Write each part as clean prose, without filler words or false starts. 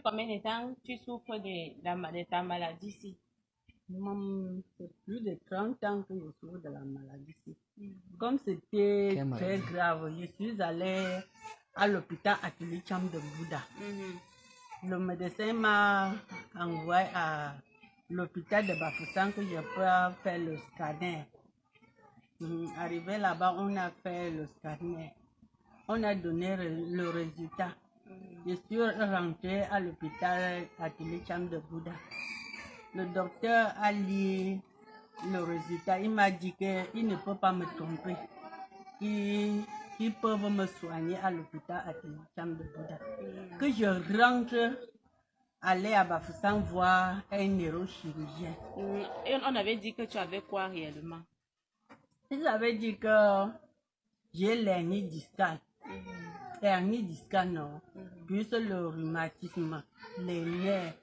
combien de temps tu souffres de ta maladie ici? C'est plus de 30 ans que je souffre de la maladie ici. Comme c'était très grave, je suis allée à l'hôpital Atelier Chambre de Bouddha. Le médecin m'a envoyé à l'hôpital de Bafoussam que je peux faire le scanner. Arrivé là-bas, on a fait le scanner. On a donné le résultat. Je suis rentrée à l'hôpital Atelier Chambre de Bouddha. Le docteur a lu le résultat. Il m'a dit qu'il ne peut pas me tromper. Qu'ils peuvent me soigner à l'hôpital Atelier Chambre de Bouddha. Que je rentre, aller à Bafoussam voir un neurochirurgien. Et on avait dit que tu avais quoi réellement? Ils avaient dit que j'ai l'hernie discale. L'hernie discale, non. Plus le rhumatisme, les nerfs.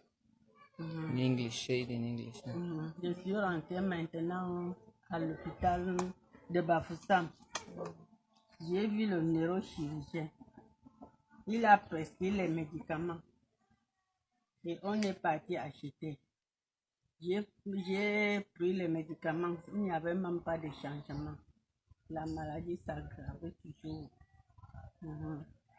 In English, say it in English. Je suis rentrée maintenant à l'hôpital de Bafoussam. J'ai vu le neurochirurgien. Il a prescrit les médicaments. Et on est parti acheter. J'ai pris les médicaments. Il n'y avait même pas de changement. La maladie s'aggravait toujours.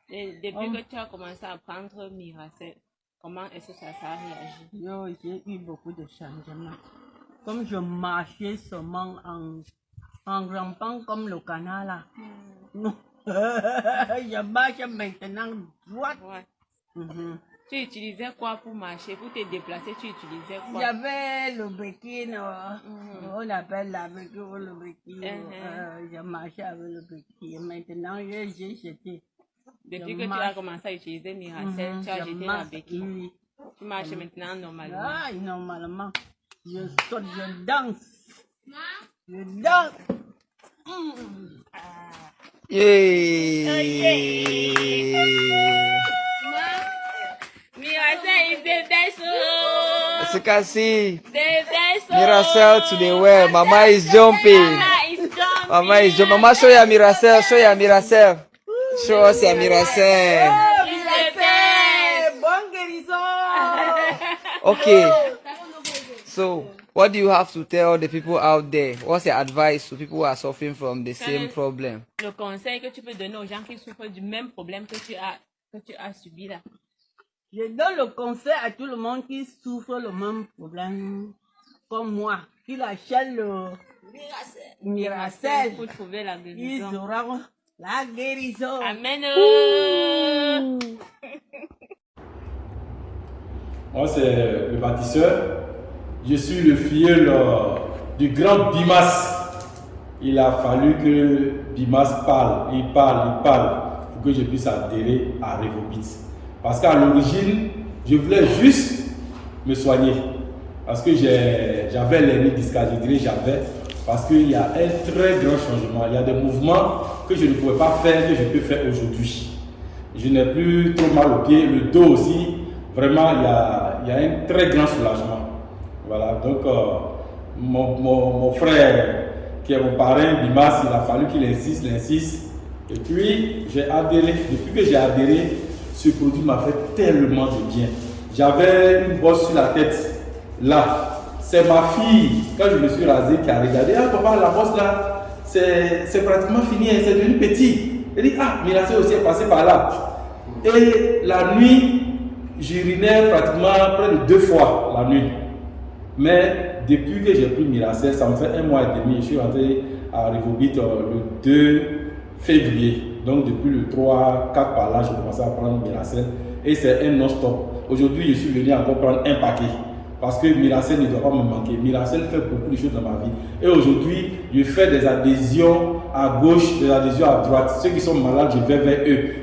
Et depuis que tu as commencé à prendre Miracel, comment est-ce que ça a réagi? J'ai eu beaucoup de changements. Comme je marchais seulement en rampant comme le canard là. Je marche maintenant droite. Tu utilisais quoi pour marcher, pour te déplacer? Tu utilisais quoi? J'avais le béquille, on appelle la béquille ou le béquille. Je marchais avec le béquille. Maintenant, j'ai jeté. Depuis que tu as commencé à utiliser Miracel, tu as jeté la béquille. Oui. Tu marches maintenant normalement. Ah, normalement. Je saute, je danse. Je danse. Miracel is the best. Sekasi. Miracel to the well. Mama is jumping. Mama is jumping. Mama, show ya Miracel. Show ya Miracel. Show us ya Miracel. Bon guérison. Okay. So, what do you have to tell the people out there? What's your advice to people who are suffering from the same problem? Le conseil que tu peux donner aux gens qui souffrent du même problème que tu as subi là. Je donne le conseil à tout le monde qui souffre le même problème comme moi, qui achète le Miracel pour trouver la guérison. Ils auront la guérison. Amen. Moi, c'est le bâtisseur. Je suis le filleul du grand Bimas. Il a fallu que Bimas parle. Il parle pour que je puisse adhérer à Revobit. Parce qu'à l'origine, je voulais juste me soigner. Parce que j'avais l'hernie discale, je dirais j'avais. Parce qu'il y a un très grand changement. Il y a des mouvements que je ne pouvais pas faire, que je peux faire aujourd'hui. Je n'ai plus trop mal aux pieds. Le dos aussi, vraiment, il y a un très grand soulagement. Voilà, donc mon frère, qui est mon parrain, Bimas, il a fallu qu'il insiste. Et puis, j'ai adhéré. Depuis que j'ai adhéré, ce produit m'a fait tellement de bien. J'avais une bosse sur la tête, là. C'est ma fille, quand je me suis rasé, qui a regardé. Ah, papa, la bosse là, c'est pratiquement fini, c'est devenu petit. Elle dit, ah, Miracel aussi est passé par là. Et la nuit, j'urinais pratiquement près de 2 fois la nuit. Mais depuis que j'ai pris Miracel, ça me fait 1 mois et demi. Je suis rentré à Revobit le 2 février. Donc depuis le 3, 4 par là, j'ai commencé à prendre Miracel. Et c'est un non-stop. Aujourd'hui, je suis venu encore prendre un paquet. Parce que Miracel ne doit pas me manquer. Miracel fait beaucoup de choses dans ma vie. Et aujourd'hui, je fais des adhésions à gauche, des adhésions à droite. Ceux qui sont malades, je vais vers eux.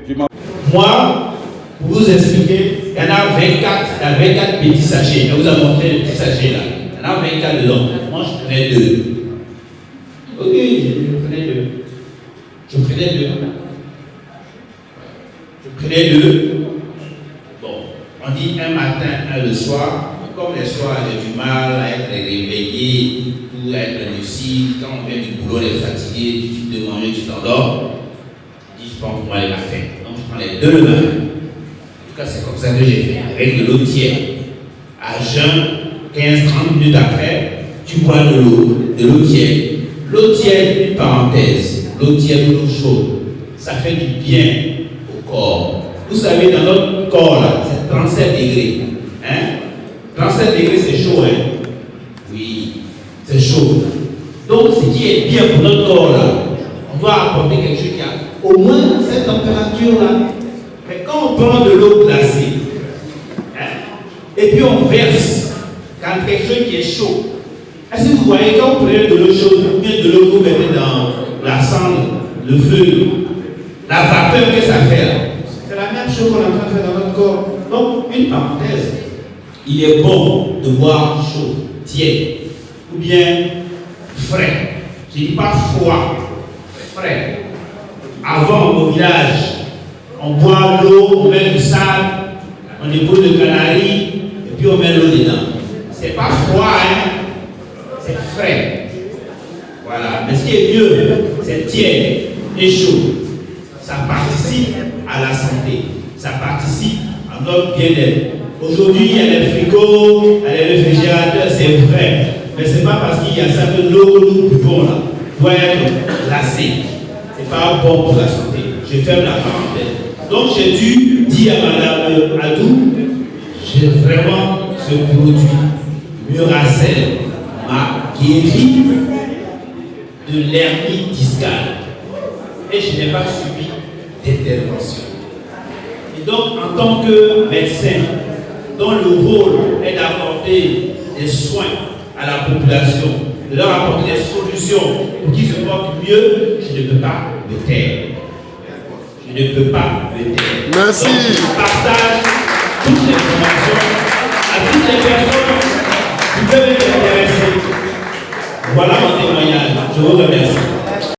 Moi, pour vous expliquer, il y en a 24 petits sachets. Je vous ai montré les petits sachets là. Il y en a 24 dedans. Moi, je prenais 2. Ok, je prenais 2. Je prenais 2. Bon, on dit un matin, un le soir. Comme les soirs, j'ai du mal à être réveillé, pour être lucide. Quand on vient du boulot, on est fatigué, tu finis de manger, tu t'endors. Je dis, je prends pour moi les matins. Donc, je prends les 2 le matin. En tout cas, c'est comme ça que j'ai fait, avec de l'eau tiède. À jeun, 15-30 minutes après, tu bois de l'eau tiède. L'eau tiède, une parenthèse, l'eau tiède ou l'eau chaude, ça fait du bien au corps. Vous savez, dans notre corps, là, c'est 37 degrés. Hein? 37 degrés, c'est chaud, hein? Oui, c'est chaud. Donc, ce qui est bien pour notre corps, là, on doit apporter quelque chose qui a au moins cette température-là. Mais quand on prend de l'eau glacée, hein, et puis on verse quand quelque chose qui est chaud, est-ce que vous voyez quand vous prenez de l'eau chaude, ou bien de l'eau que vous mettez dans la cendre, le feu, la vapeur que ça fait là, c'est la même chose qu'on est en train de faire dans notre corps. Donc, une parenthèse, il est bon de boire chaud, tiède, ou bien frais. Je ne dis pas froid, frais. Avant, au village, on boit l'eau, on met du sable, on dépose de canaries, et puis on met l'eau dedans. C'est pas froid, hein? C'est frais. Voilà. Mais ce qui est mieux, c'est tiède et chaud. Ça participe à la santé. Ça participe à notre bien-être. Aujourd'hui, il y a des frigos, il y a des réfrigérateurs, c'est vrai. Mais ce n'est pas parce qu'il y a ça que l'eau que nous buvons là doit être glacée. Ce n'est pas bon pour la santé. Je ferme la parenthèse. Donc j'ai dû dire à Madame Adou, j'ai vraiment ce produit Muracel m'a guéri de l'hernie discale. Et je n'ai pas subi d'intervention. Et donc, en tant que médecin, dont le rôle est d'apporter des soins à la population, de leur apporter des solutions pour qu'ils se portent mieux, je ne peux pas me taire. Je ne peux pas me taire. Merci. Donc, je partage toutes les informations à toutes les personnes qui peuvent être intéressées. Voilà mon témoignage. Je vous remercie.